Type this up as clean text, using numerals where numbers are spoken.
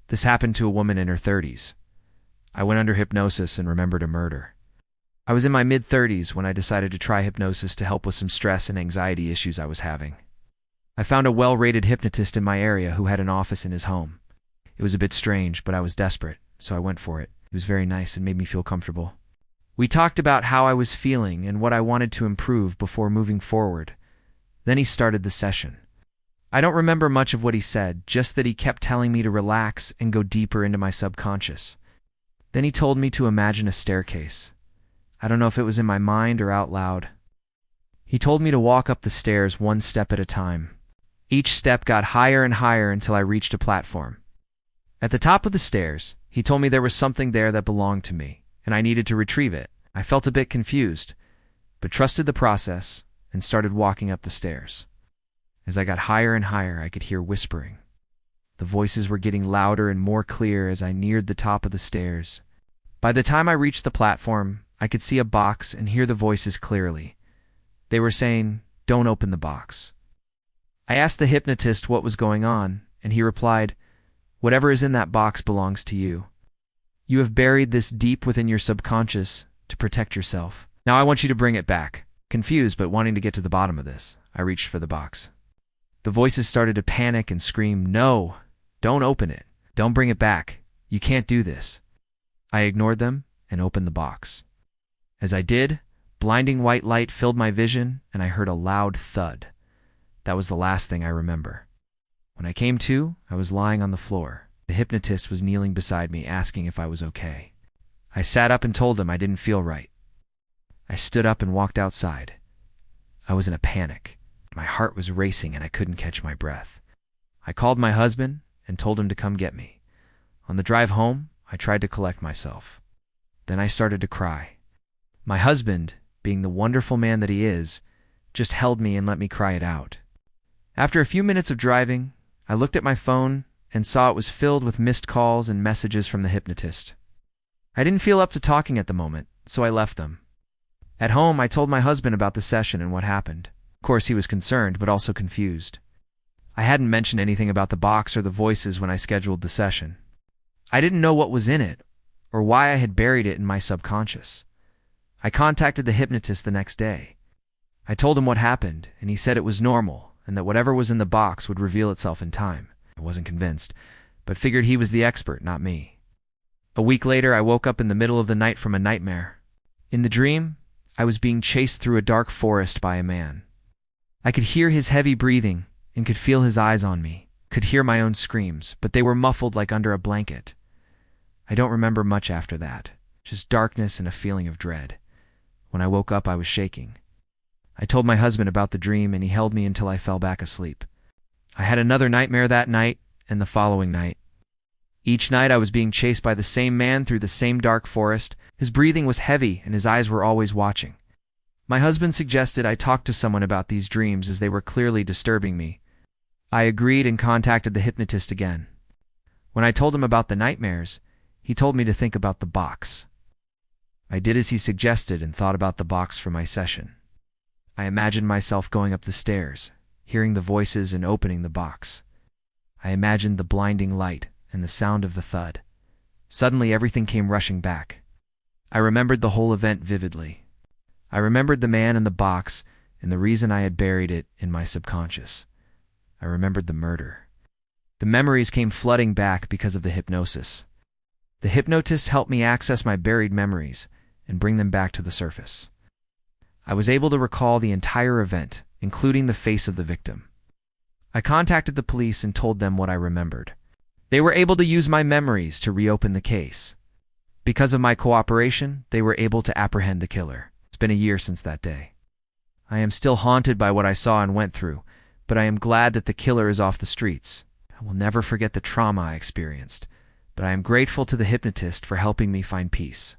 This happened to a woman in her 30s. I went under hypnosis and remembered a murder. I was in my mid-30s when I decided to try hypnosis to help with some stress and anxiety issues I was having. I found a well-rated hypnotist in my area who had an office in his home. It was a bit strange, but I was desperate, so I went for it. He was very nice and made me feel comfortable. We talked about how I was feeling and what I wanted to improve before moving forward. Then he started the session. I don't remember much of what he said, just that he kept telling me to relax and go deeper into my subconscious. Then he told me to imagine a staircase. I don't know if it was in my mind or out loud. He told me to walk up the stairs one step at a time. Each step got higher and higher until I reached a platform. At the top of the stairs, he told me there was something there that belonged to me, and I needed to retrieve it. I felt a bit confused, but trusted the process and started walking up the stairs. As I got higher and higher, I could hear whispering. The voices were getting louder and more clear as I neared the top of the stairs. By the time I reached the platform, I could see a box and hear the voices clearly. They were saying, "Don't open the box." I asked the hypnotist what was going on, and he replied, "Whatever is in that box belongs to you. You have buried this deep within your subconscious to protect yourself. Now I want you to bring it back." Confused but wanting to get to the bottom of this, I reached for the box. The voices started to panic and scream, "No, don't open it. Don't bring it back. You can't do this." I ignored them and opened the box. As I did, blinding white light filled my vision and I heard a loud thud. That was the last thing I remember. When I came to, I was lying on the floor. The hypnotist was kneeling beside me, asking if I was okay. I sat up and told him I didn't feel right. I stood up and walked outside. I was in a panic. My heart was racing and I couldn't catch my breath. I called my husband and told him to come get me. On the drive home, I tried to collect myself. Then I started to cry. My husband, being the wonderful man that he is, just held me and let me cry it out. After a few minutes of driving, I looked at my phone and saw it was filled with missed calls and messages from the hypnotist. I didn't feel up to talking at the moment, so I left them. At home, I told my husband about the session and what happened. Of course, he was concerned, but also confused. I hadn't mentioned anything about the box or the voices when I scheduled the session. I didn't know what was in it, or why I had buried it in my subconscious. I contacted the hypnotist the next day. I told him what happened, and he said it was normal, and that whatever was in the box would reveal itself in time. I wasn't convinced, but figured he was the expert, not me. A week later, I woke up in the middle of the night from a nightmare. In the dream, I was being chased through a dark forest by a man. I could hear his heavy breathing and could feel his eyes on me, could hear my own screams, but they were muffled like under a blanket. I don't remember much after that, just darkness and a feeling of dread. When I woke up, I was shaking. I told my husband about the dream and he held me until I fell back asleep. I had another nightmare that night and the following night. Each night I was being chased by the same man through the same dark forest. His breathing was heavy and his eyes were always watching. My husband suggested I talk to someone about these dreams as they were clearly disturbing me. I agreed and contacted the hypnotist again. When I told him about the nightmares, he told me to think about the box. I did as he suggested and thought about the box for my session. I imagined myself going up the stairs, hearing the voices and opening the box. I imagined the blinding light and the sound of the thud. Suddenly everything came rushing back. I remembered the whole event vividly. I remembered the man in the box and the reason I had buried it in my subconscious. I remembered the murder. The memories came flooding back because of the hypnosis. The hypnotist helped me access my buried memories and bring them back to the surface. I was able to recall the entire event, including the face of the victim. I contacted the police and told them what I remembered. They were able to use my memories to reopen the case. Because of my cooperation, they were able to apprehend the killer. It's been a year since that day. I am still haunted by what I saw and went through, but I am glad that the killer is off the streets. I will never forget the trauma I experienced, but I am grateful to the hypnotist for helping me find peace.